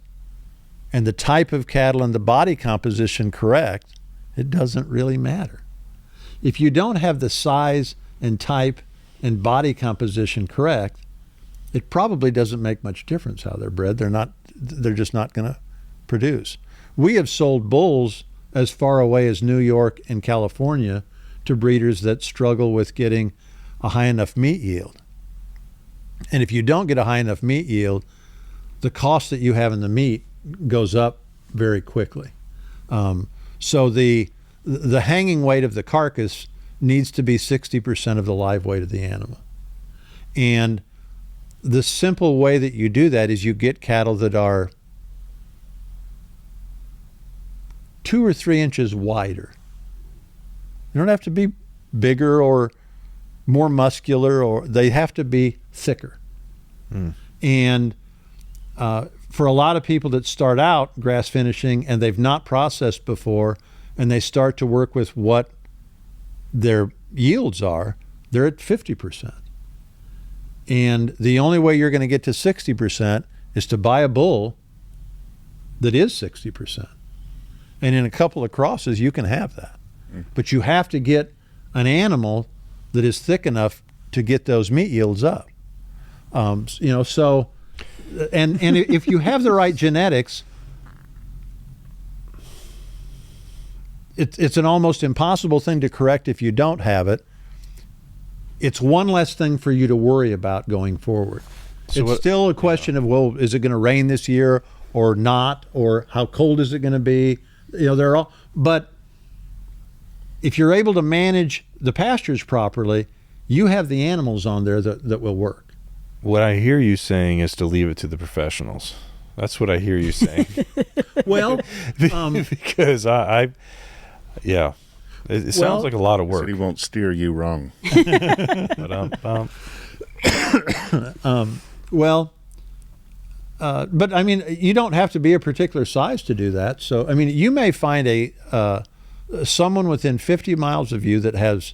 Speaker 3: and the type of cattle and the body composition correct, it doesn't really matter. If you don't have the size and type and body composition correct, it probably doesn't make much difference how they're bred. They're just not going to produce. We have sold bulls as far away as New York and California to breeders that struggle with getting a high enough meat yield. And if you don't get a high enough meat yield, the cost that you have in the meat goes up very quickly. So the hanging weight of the carcass needs to be 60% of the live weight of the animal. And the simple way that you do that is you get cattle that are 2 or 3 inches wider. You don't have to be bigger or more muscular, or they have to be thicker. And for a lot of people that start out grass finishing and they've not processed before, and they start to work with what their yields are, they're at 50%. And the only way you're going to get to 60% is to buy a bull that is 60%. And in a couple of crosses, you can have that. But you have to get an animal that is thick enough to get those meat yields up. So, and if you have the right genetics, it's an almost impossible thing to correct if you don't have it. It's one less thing for you to worry about going forward. So it's still a question of, well, is it going to rain this year or not, or how cold is it going to be? They're all, but if you're able to manage the pastures properly, you have the animals on there that will work.
Speaker 1: What I hear you saying is to leave it to the professionals. That's what I hear you saying.
Speaker 3: Well,
Speaker 1: because it sounds like a lot of work.
Speaker 2: So he won't steer you wrong.
Speaker 3: But I mean, you don't have to be a particular size to do that. So, I mean, you may find someone within 50 miles of you that has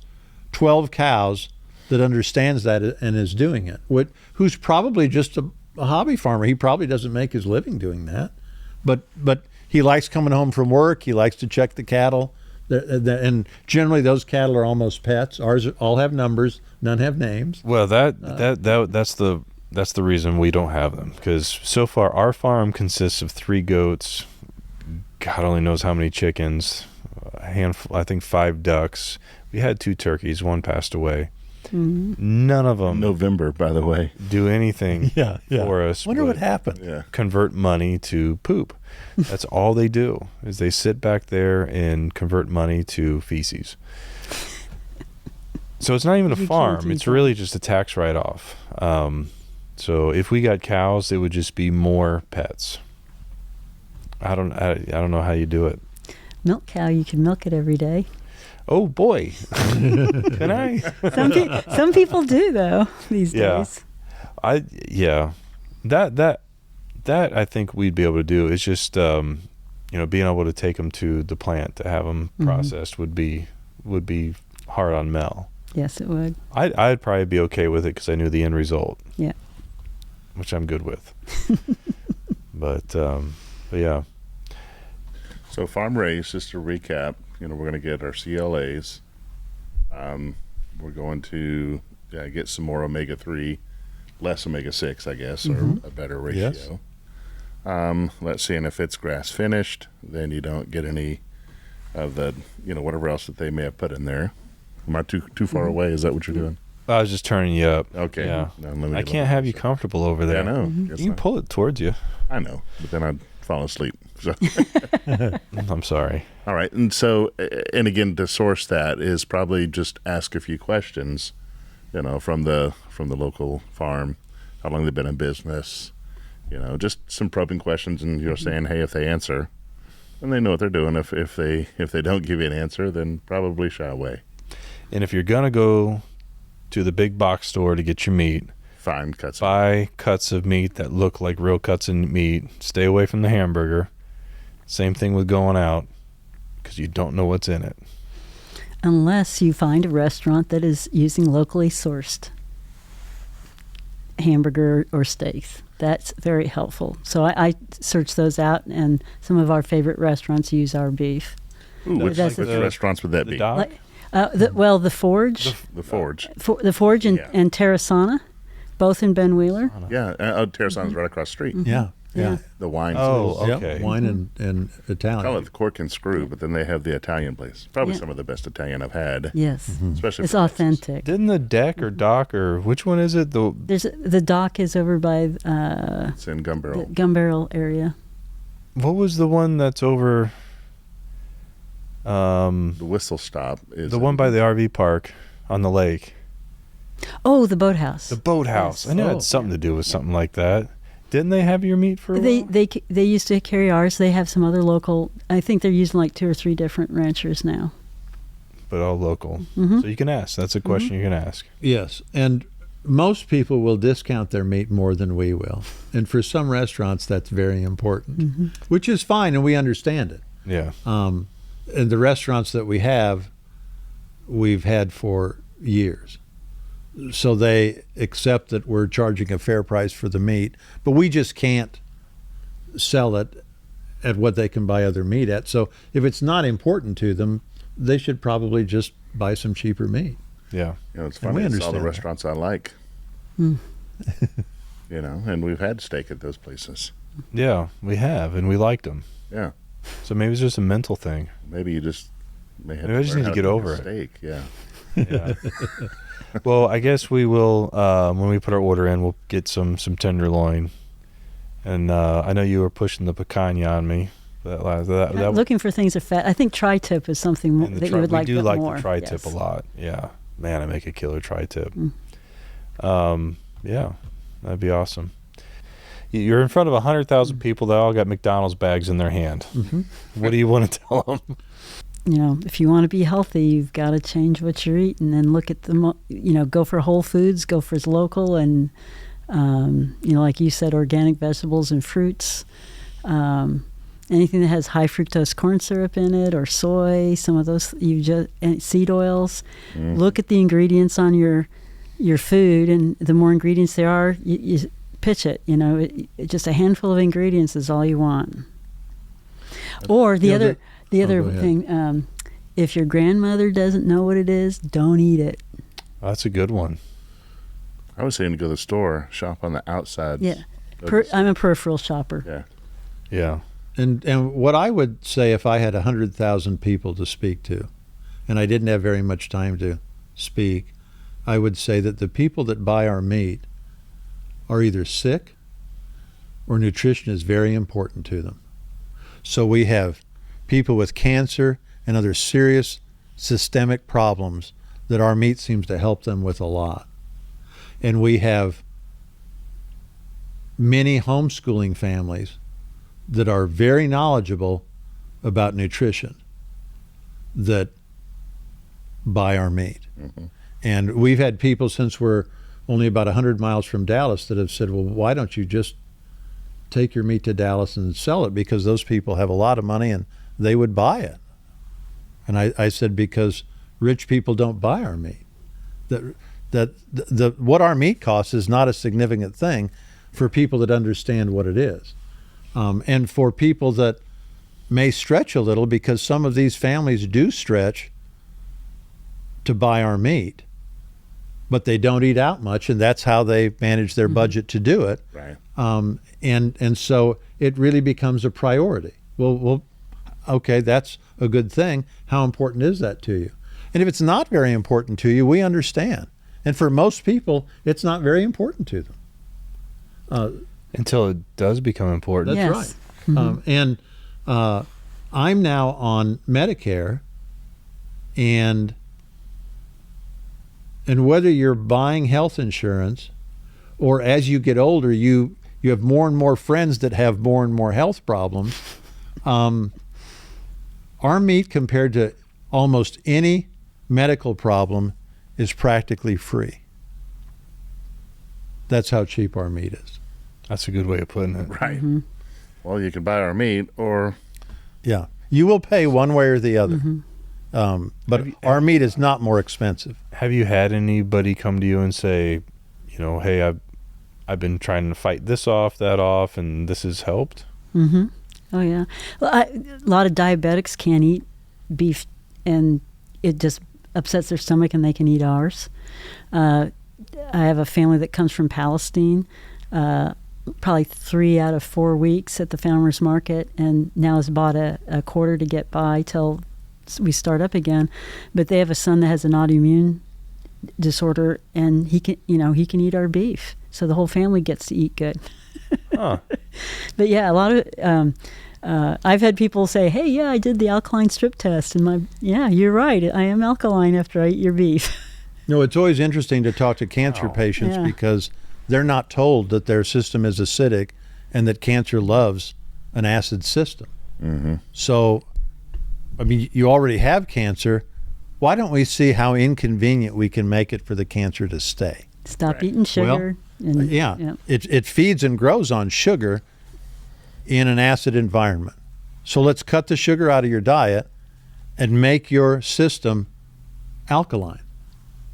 Speaker 3: 12 cows that understands that and is doing it, who's probably just a hobby farmer. He probably doesn't make his living doing that, but he likes coming home from work. He likes to check the cattle, and generally those cattle are almost pets. Ours all have numbers, none have names.
Speaker 1: Well, that's the reason we don't have them, because so far our farm consists of 3 goats, God only knows how many chickens, a handful, I think 5 ducks. We had 2 turkeys, 1 passed away. Mm-hmm. None of them
Speaker 2: November, by the way,
Speaker 1: do anything for us.
Speaker 3: Wonder what happened.
Speaker 2: Yeah.
Speaker 1: Convert money to poop. That's all they do, is they sit back there and convert money to feces. So it's not even a farm. It's really just a tax write-off. So if we got cows, it would just be more pets. I don't know how you do it.
Speaker 4: Milk cow, you can milk it every day.
Speaker 1: Oh boy, can I?
Speaker 4: Some people do though these days.
Speaker 1: That I think we'd be able to do. It's just being able to take them to the plant to have them processed would be hard on Mel.
Speaker 4: Yes, it would.
Speaker 1: I'd probably be okay with it because I knew the end result.
Speaker 4: Yeah.
Speaker 1: Which I'm good with. but yeah.
Speaker 2: So farm raised, just to recap, we're going to get our CLAs. We're going to get some more omega-3, less omega-6, I guess, or a better ratio. Yes. Let's see, and if it's grass finished, then you don't get any of the, whatever else that they may have put in there. Am I too far away? Is that what you're doing?
Speaker 1: I was just turning you up.
Speaker 2: Okay.
Speaker 1: Yeah.
Speaker 2: No,
Speaker 1: I can't have you comfortable over there.
Speaker 2: Yeah, I know.
Speaker 1: You can pull it towards you.
Speaker 2: I know, but then I'd fall asleep. So.
Speaker 1: I'm sorry.
Speaker 2: All right. And so, and again, to source that is probably just ask a few questions, from the local farm, how long they've been in business, Just some probing questions, and you're saying, hey, if they answer, then they know what they're doing. If they don't give you an answer, then probably shy away.
Speaker 1: And if you're gonna go to the big box store to get your meat,
Speaker 2: Fine cuts.
Speaker 1: buy cuts of meat that look like real cuts of meat. Stay away from the hamburger. Same thing with going out, because you don't know what's in it.
Speaker 4: Unless you find a restaurant that is using locally sourced hamburger or steaks. That's very helpful. So I search those out, and some of our favorite restaurants use our beef.
Speaker 2: Ooh, which
Speaker 4: That's the-
Speaker 2: restaurants would that
Speaker 1: The
Speaker 2: be?
Speaker 1: dock?
Speaker 4: Like, the Forge,
Speaker 2: The Forge.
Speaker 4: the Forge and,
Speaker 2: Yeah.
Speaker 4: and Terrasana, both in Ben Wheeler.
Speaker 2: Yeah, Terrasana's right across the street.
Speaker 3: Yeah.
Speaker 4: Yeah.
Speaker 2: The wine.
Speaker 1: Oh,
Speaker 3: Yep,
Speaker 1: okay.
Speaker 3: wine and Italian.
Speaker 2: Call it the Cork and Screw, but then they have the Italian place. Probably
Speaker 4: Yeah.
Speaker 2: some of the best Italian I've had,
Speaker 4: Yes,
Speaker 2: especially
Speaker 4: it's
Speaker 2: for Texas.
Speaker 4: authentic.
Speaker 1: Didn't the deck or dock or which one is it?
Speaker 4: The dock is over by
Speaker 2: It's in Gun
Speaker 4: the
Speaker 2: Barrel.
Speaker 4: Gun Barrel area.
Speaker 1: What was the one that's over?
Speaker 2: The Whistle Stop is
Speaker 1: The one by the RV park on the lake.
Speaker 4: Oh, the boathouse.
Speaker 1: The boathouse.
Speaker 4: Yes.
Speaker 1: I knew it
Speaker 3: Oh.
Speaker 1: had something to do with something like that. Didn't they have your meat for a
Speaker 4: They
Speaker 1: while?
Speaker 4: they used to carry ours. They have some other local. I think they're using like 2 or 3 different ranchers now.
Speaker 1: But all local.
Speaker 4: Mhm.
Speaker 1: So you can ask. That's a question you can ask.
Speaker 3: Yes, and most people will discount their meat more than we will. And for some restaurants, that's very important, which is fine, and we understand it.
Speaker 1: Yeah.
Speaker 3: And the restaurants that we have, we've had for years. So they accept that we're charging a fair price for the meat, but we just can't sell it at what they can buy other meat at. So if it's not important to them, they should probably just buy some cheaper meat.
Speaker 1: Yeah.
Speaker 2: It's
Speaker 3: And we
Speaker 2: funny. It's all
Speaker 3: understand
Speaker 2: the
Speaker 3: that.
Speaker 2: restaurants I like.
Speaker 4: Hmm.
Speaker 2: And we've had steak at those places.
Speaker 1: Yeah, we have, and we liked them.
Speaker 2: Yeah.
Speaker 1: So maybe it's just a mental thing.
Speaker 2: Maybe you just may have
Speaker 1: Maybe I just
Speaker 2: learn
Speaker 1: need to
Speaker 2: how
Speaker 1: get
Speaker 2: cook a
Speaker 1: over it.
Speaker 2: steak. Yeah.
Speaker 1: Yeah. Well, I guess we will, when we put our order in, we'll get some tenderloin. And I know you were pushing the picanha on me. That
Speaker 4: Looking for things of fat. I think tri-tip is something
Speaker 1: and the
Speaker 4: that you
Speaker 1: tri-
Speaker 4: would like.
Speaker 1: We do like
Speaker 4: more.
Speaker 1: the tri-tip
Speaker 4: Yes.
Speaker 1: a lot. Yeah. Man, I make a killer tri-tip. Yeah, that'd be awesome. You're in front of 100,000 people that all got McDonald's bags in their hand. What do you want to tell them?
Speaker 4: If you want to be healthy, you've got to change what you're eating and look at go for whole foods, go for local, and like you said, organic vegetables and fruits. Anything that has high fructose corn syrup in it or soy, some of those and seed oils. Look at the ingredients on your food, and the more ingredients there are, you pitch it. Just a handful of ingredients is all you want. Or the other
Speaker 3: go ahead.
Speaker 4: thing, if your grandmother doesn't know what it is, don't eat it.
Speaker 1: That's a good one.
Speaker 2: I was saying to go to the store, shop on the outside.
Speaker 4: Yeah, I'm a peripheral shopper.
Speaker 2: Yeah.
Speaker 1: Yeah.
Speaker 3: And what I would say if I had 100,000 people to speak to, and I didn't have very much time to speak, I would say that the people that buy our meat are either sick or nutrition is very important to them. So we have people with cancer and other serious systemic problems that our meat seems to help them with a lot. And we have many homeschooling families that are very knowledgeable about nutrition that buy our meat. And we've had people, since we're only about 100 miles from Dallas, that have said, well, why don't you just take your meat to Dallas and sell it? Because those people have a lot of money and they would buy it. And I said, because rich people don't buy our meat. That what our meat costs is not a significant thing for people that understand what it is. And for people that may stretch a little, because some of these families do stretch to buy our meat, but they don't eat out much, and that's how they manage their budget to do it.
Speaker 2: Right.
Speaker 3: And so it really becomes a priority. Well, okay, that's a good thing. How important is that to you? And if it's not very important to you, we understand. And for most people, it's not very important to them.
Speaker 1: Until it does become important.
Speaker 3: That's
Speaker 4: Yes.
Speaker 3: right. And I'm now on Medicare, and whether you're buying health insurance or as you get older, you You have more and more friends that have more and more health problems. Our meat, compared to almost any medical problem, is practically free. That's how cheap our meat is.
Speaker 1: That's a good way of putting it.
Speaker 2: Right.
Speaker 4: Mm-hmm.
Speaker 2: Well, you can buy our meat, or
Speaker 3: Yeah. You will pay one way or the other. But our meat is not more expensive.
Speaker 1: Have you had anybody come to you and say, hey, I've been trying to fight this off, that off, and this has helped?
Speaker 4: Mm-hmm. Oh, yeah. Well, a lot of diabetics can't eat beef, and it just upsets their stomach, and they can eat ours. I have a family that comes from Palestine, probably 3 out of 4 weeks at the farmer's market, and now has bought a quarter to get by till we start up again. But they have a son that has an autoimmune disorder, and he can eat our beef, so the whole family gets to eat good.
Speaker 1: Huh.
Speaker 4: But yeah, a lot of I've had people say, "Hey, yeah, I did the alkaline strip test," and you're right, I am alkaline after I eat your beef.
Speaker 3: It's always interesting to talk to cancer patients because they're not told that their system is acidic and that cancer loves an acid system.
Speaker 2: mm-hmm.
Speaker 3: So, I mean, you already have cancer. Why don't we see how inconvenient we can make it for the cancer to stay?
Speaker 4: Stop eating sugar.
Speaker 3: It feeds and grows on sugar in an acid environment. So let's cut the sugar out of your diet and make your system alkaline.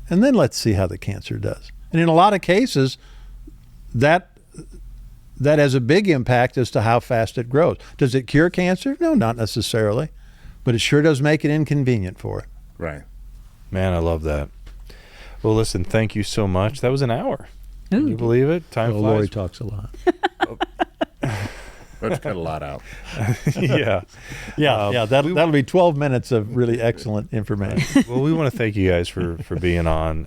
Speaker 3: And then let's see how the cancer does. And in a lot of cases, that has a big impact as to how fast it grows. Does it cure cancer? No, not necessarily. But it sure does make it inconvenient for it.
Speaker 2: Right.
Speaker 1: Man, I love that. Well, listen, thank you so much. That was an hour. Can
Speaker 4: Ooh.
Speaker 1: you believe it? Time
Speaker 3: Well,
Speaker 1: flies.
Speaker 3: Lori talks a lot.
Speaker 2: Let's cut a lot out.
Speaker 1: Yeah.
Speaker 3: That'll be 12 minutes of really excellent information.
Speaker 1: Well, we want to thank you guys for being on.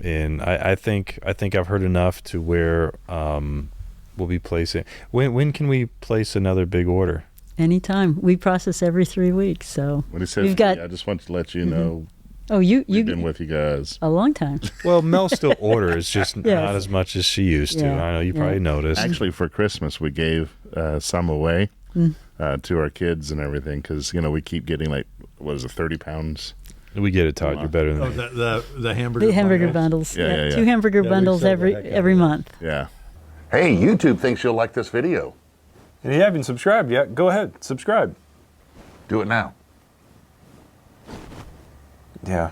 Speaker 1: And I think I've heard enough to where we'll be placing. When can we place another big order?
Speaker 4: Anytime. We process every 3 weeks, so
Speaker 2: When he says,
Speaker 4: we've got.
Speaker 2: I just want to let you know
Speaker 4: You've
Speaker 2: been with you guys.
Speaker 4: a long time.
Speaker 1: Well, Mel still orders, just
Speaker 4: Yes.
Speaker 1: not as much as she used to.
Speaker 4: Yeah.
Speaker 1: I know you probably noticed.
Speaker 2: Actually, for Christmas, we gave some away to our kids and everything because, we keep getting 30 pounds?
Speaker 1: We get it, Todd. You're better than me.
Speaker 3: The hamburger.
Speaker 4: The hamburger bundles.
Speaker 2: Yeah.
Speaker 4: 2 hamburger
Speaker 3: we
Speaker 4: bundles
Speaker 3: sell the heck out of
Speaker 4: every
Speaker 3: that.
Speaker 4: month.
Speaker 2: Yeah. Hey, YouTube thinks you'll like this video.
Speaker 1: If you haven't subscribed yet, go ahead. Subscribe.
Speaker 2: Do it now.
Speaker 1: Yeah.